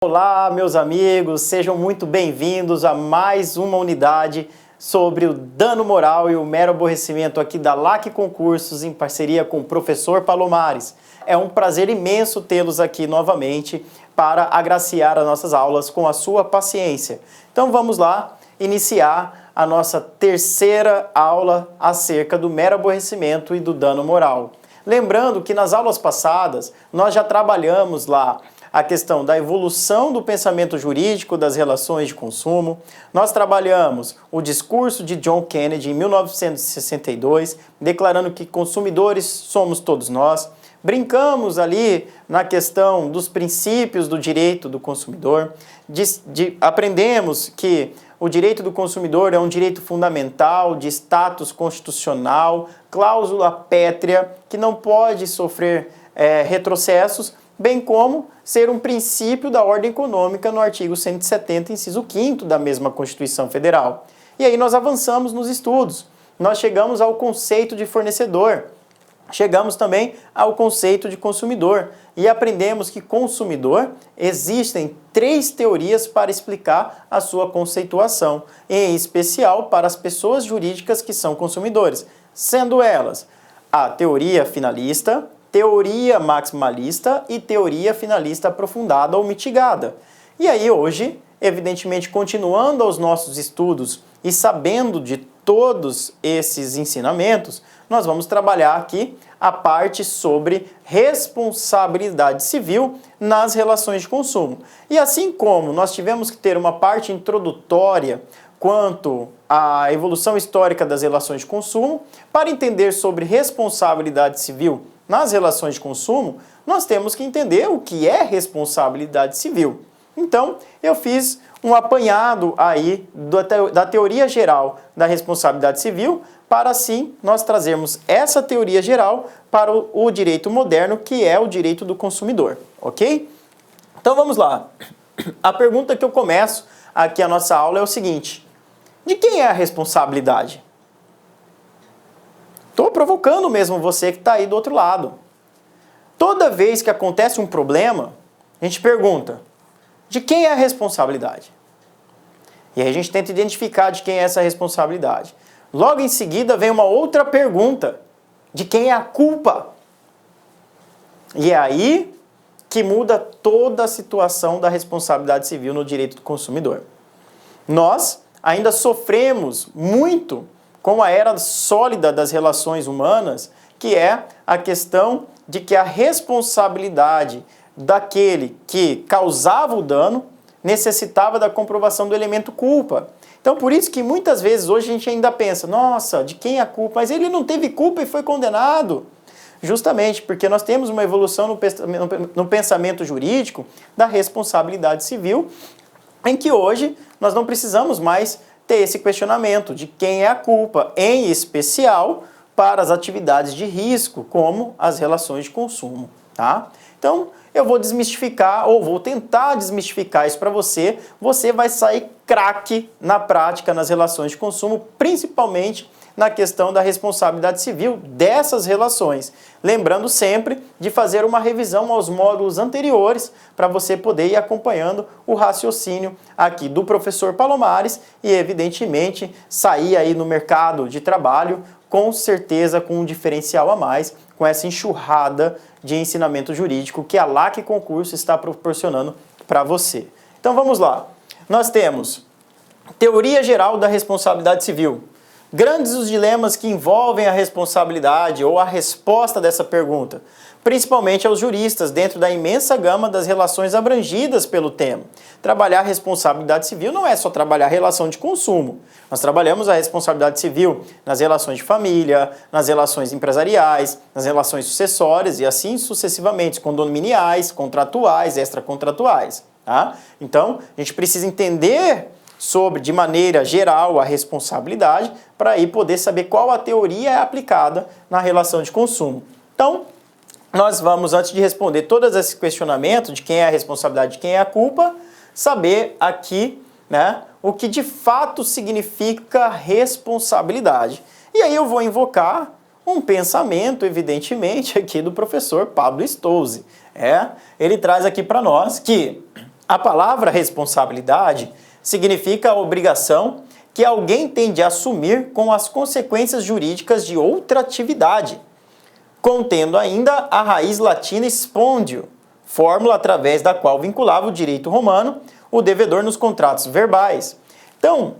Olá, meus amigos, sejam muito bem-vindos a mais uma unidade sobre o dano moral e o mero aborrecimento aqui da LAC Concursos em parceria com o professor Palomares. É um prazer imenso tê-los aqui novamente para agraciar as nossas aulas com a sua paciência. Então vamos lá iniciar a nossa terceira aula acerca do mero aborrecimento e do dano moral. Lembrando que nas aulas passadas nós já trabalhamos lá a questão da evolução do pensamento jurídico das relações de consumo. Nós trabalhamos o discurso de John Kennedy em 1962, declarando que consumidores somos todos nós. Brincamos ali na questão dos princípios do direito do consumidor. Aprendemos que o direito do consumidor é um direito fundamental, de status constitucional, cláusula pétrea, que não pode sofrer retrocessos, bem como ser um princípio da ordem econômica no artigo 170, inciso 5º da mesma Constituição Federal. E aí nós avançamos nos estudos. Nós chegamos ao conceito de fornecedor, chegamos também ao conceito de consumidor e aprendemos que consumidor existem 3 teorias para explicar a sua conceituação, em especial para as pessoas jurídicas que são consumidores, sendo elas a teoria finalista, teoria maximalista e teoria finalista aprofundada ou mitigada. E aí hoje, evidentemente, continuando aos nossos estudos e sabendo de todos esses ensinamentos, nós vamos trabalhar aqui a parte sobre responsabilidade civil nas relações de consumo. E assim como nós tivemos que ter uma parte introdutória quanto à evolução histórica das relações de consumo, para entender sobre responsabilidade civil nas relações de consumo, nós temos que entender o que é responsabilidade civil. Então, eu fiz um apanhado aí da teoria geral da responsabilidade civil, para assim nós trazermos essa teoria geral para o direito moderno, que é o direito do consumidor, ok? Então vamos lá. A pergunta que eu começo aqui a nossa aula é o seguinte: de quem é a responsabilidade? Estou provocando mesmo você que está aí do outro lado. Toda vez que acontece um problema, a gente pergunta: de quem é a responsabilidade? E aí a gente tenta identificar de quem é essa responsabilidade. Logo em seguida vem uma outra pergunta: de quem é a culpa? E é aí que muda toda a situação da responsabilidade civil no direito do consumidor. Nós ainda sofremos muito com a era sólida das relações humanas, que é a questão de que a responsabilidade daquele que causava o dano necessitava da comprovação do elemento culpa. Então, por isso que muitas vezes hoje a gente ainda pensa: nossa, de quem é a culpa? Mas ele não teve culpa e foi condenado. Justamente porque nós temos uma evolução no pensamento jurídico da responsabilidade civil, em que hoje nós não precisamos mais ter esse questionamento de quem é a culpa, em especial para as atividades de risco, como as relações de consumo, tá? Então, eu vou desmistificar, ou vou tentar desmistificar isso para você. Você vai sair craque na prática nas relações de consumo, principalmente na questão da responsabilidade civil dessas relações. Lembrando sempre de fazer uma revisão aos módulos anteriores para você poder ir acompanhando o raciocínio aqui do professor Palomares e, evidentemente, sair aí no mercado de trabalho com certeza com um diferencial a mais, com essa enxurrada de ensinamento jurídico que a LAC Concurso está proporcionando para você. Então vamos lá. Nós temos teoria geral da responsabilidade civil. Grandes os dilemas que envolvem a responsabilidade ou a resposta dessa pergunta, principalmente aos juristas, dentro da imensa gama das relações abrangidas pelo tema. Trabalhar responsabilidade civil não é só trabalhar relação de consumo. Nós trabalhamos a responsabilidade civil nas relações de família, nas relações empresariais, nas relações sucessórias e assim sucessivamente, condominiais, contratuais, extracontratuais. Tá? Então, a gente precisa entender sobre, de maneira geral, a responsabilidade, para aí poder saber qual a teoria é aplicada na relação de consumo. Então, nós vamos, antes de responder todos esses questionamentos de quem é a responsabilidade, de quem é a culpa, saber aqui, né, o que de fato significa responsabilidade. E aí eu vou invocar um pensamento, evidentemente, aqui do professor Pablo Stolze. Ele traz aqui para nós que A palavra responsabilidade significa a obrigação que alguém tem de assumir com as consequências jurídicas de outra atividade, contendo ainda a raiz latina spondio, fórmula através da qual vinculava o direito romano o devedor nos contratos verbais. Então,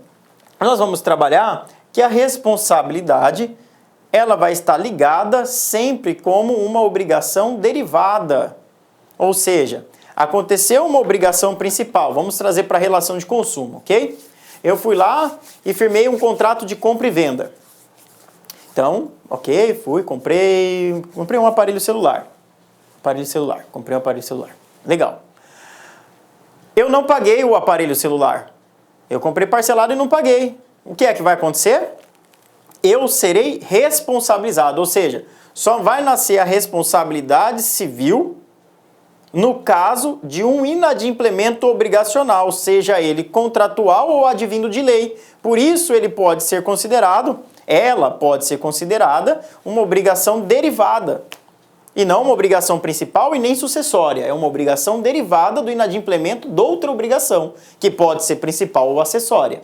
nós vamos trabalhar que a responsabilidade ela vai estar ligada sempre como uma obrigação derivada. Ou seja, aconteceu uma obrigação principal, vamos trazer para a relação de consumo, ok? Eu fui lá e firmei um contrato de compra e venda. Então, ok, comprei um aparelho celular. Comprei um aparelho celular. Legal. Eu não paguei o aparelho celular. Eu comprei parcelado e não paguei. O que é que vai acontecer? Eu serei responsabilizado, ou seja, só vai nascer a responsabilidade civil no caso de um inadimplemento obrigacional, seja ele contratual ou advindo de lei. Por isso ela pode ser considerada uma obrigação derivada. E não uma obrigação principal e nem sucessória. É uma obrigação derivada do inadimplemento de outra obrigação, que pode ser principal ou acessória.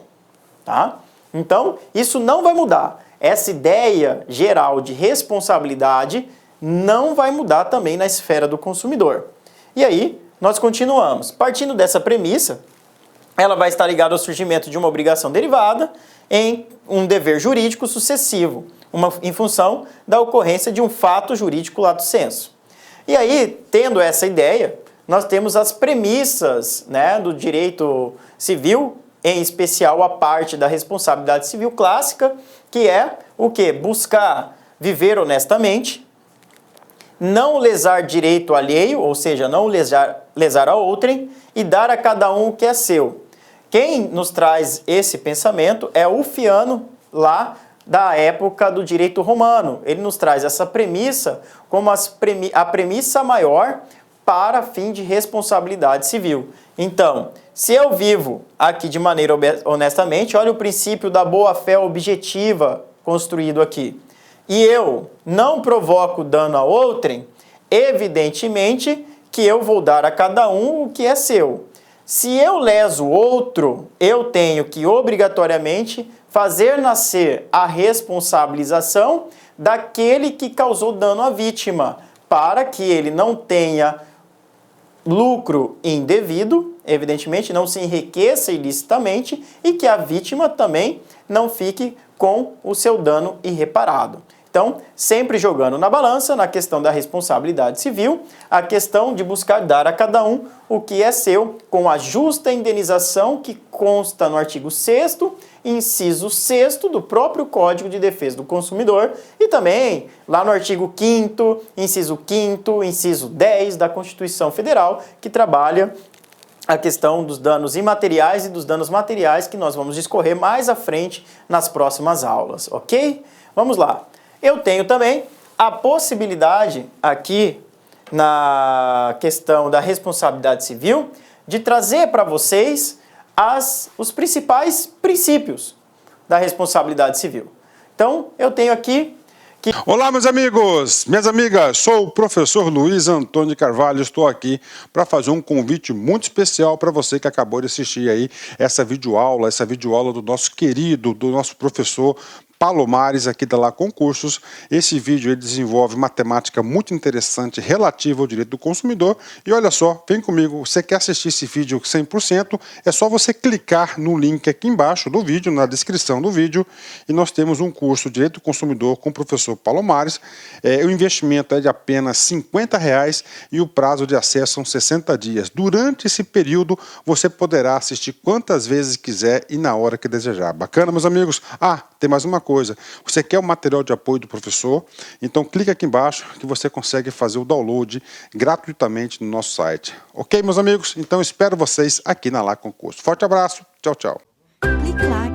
Tá? Então, isso não vai mudar. Essa ideia geral de responsabilidade não vai mudar também na esfera do consumidor. E aí, nós continuamos. Partindo dessa premissa, ela vai estar ligada ao surgimento de uma obrigação derivada em um dever jurídico sucessivo, em função da ocorrência de um fato jurídico lato sensu. E aí, tendo essa ideia, nós temos as premissas, né, do direito civil, em especial a parte da responsabilidade civil clássica, que é o quê? Buscar viver honestamente, não lesar direito alheio, ou seja, não lesar a outrem, e dar a cada um o que é seu. Quem nos traz esse pensamento é o Ulfiano, lá da época do direito romano. Ele nos traz essa premissa como a premissa maior para fim de responsabilidade civil. Então, se eu vivo aqui de maneira honestamente, olha o princípio da boa-fé objetiva construído aqui, e eu não provoco dano a outrem, evidentemente que eu vou dar a cada um o que é seu. Se eu leso o outro, eu tenho que obrigatoriamente fazer nascer a responsabilização daquele que causou dano à vítima, para que ele não tenha lucro indevido, evidentemente, não se enriqueça ilicitamente e que a vítima também não fique com o seu dano irreparado. Então, sempre jogando na balança, na questão da responsabilidade civil, a questão de buscar dar a cada um o que é seu, com a justa indenização que consta no artigo 6º, inciso 6º do próprio Código de Defesa do Consumidor e também lá no artigo 5º, inciso 5º, inciso 10 da Constituição Federal, que trabalha a questão dos danos imateriais e dos danos materiais que nós vamos discorrer mais à frente nas próximas aulas, ok? Vamos lá. Eu tenho também a possibilidade aqui na questão da responsabilidade civil de trazer para vocês os principais princípios da responsabilidade civil. Então, eu tenho aqui Olá, meus amigos, minhas amigas, sou o professor Luiz Antônio de Carvalho, estou aqui para fazer um convite muito especial para você que acabou de assistir aí essa videoaula do nosso querido, do nosso professor Palomares aqui da Lá Concursos. Esse vídeo ele desenvolve matemática muito interessante relativa ao direito do consumidor. E olha só, vem comigo, você quer assistir esse vídeo 100%, é só você clicar no link aqui embaixo do vídeo, na descrição do vídeo, e nós temos um curso Direito do Consumidor com o professor Palomares. O investimento é de apenas R$50 e o prazo de acesso são 60 dias. Durante esse período, você poderá assistir quantas vezes quiser e na hora que desejar. Bacana, meus amigos? Tem mais uma coisa. Você quer o material de apoio do professor? Então clica aqui embaixo que você consegue fazer o download gratuitamente no nosso site. Ok, meus amigos? Então espero vocês aqui na Lá Concurso. Forte abraço. Tchau, tchau. Clique lá.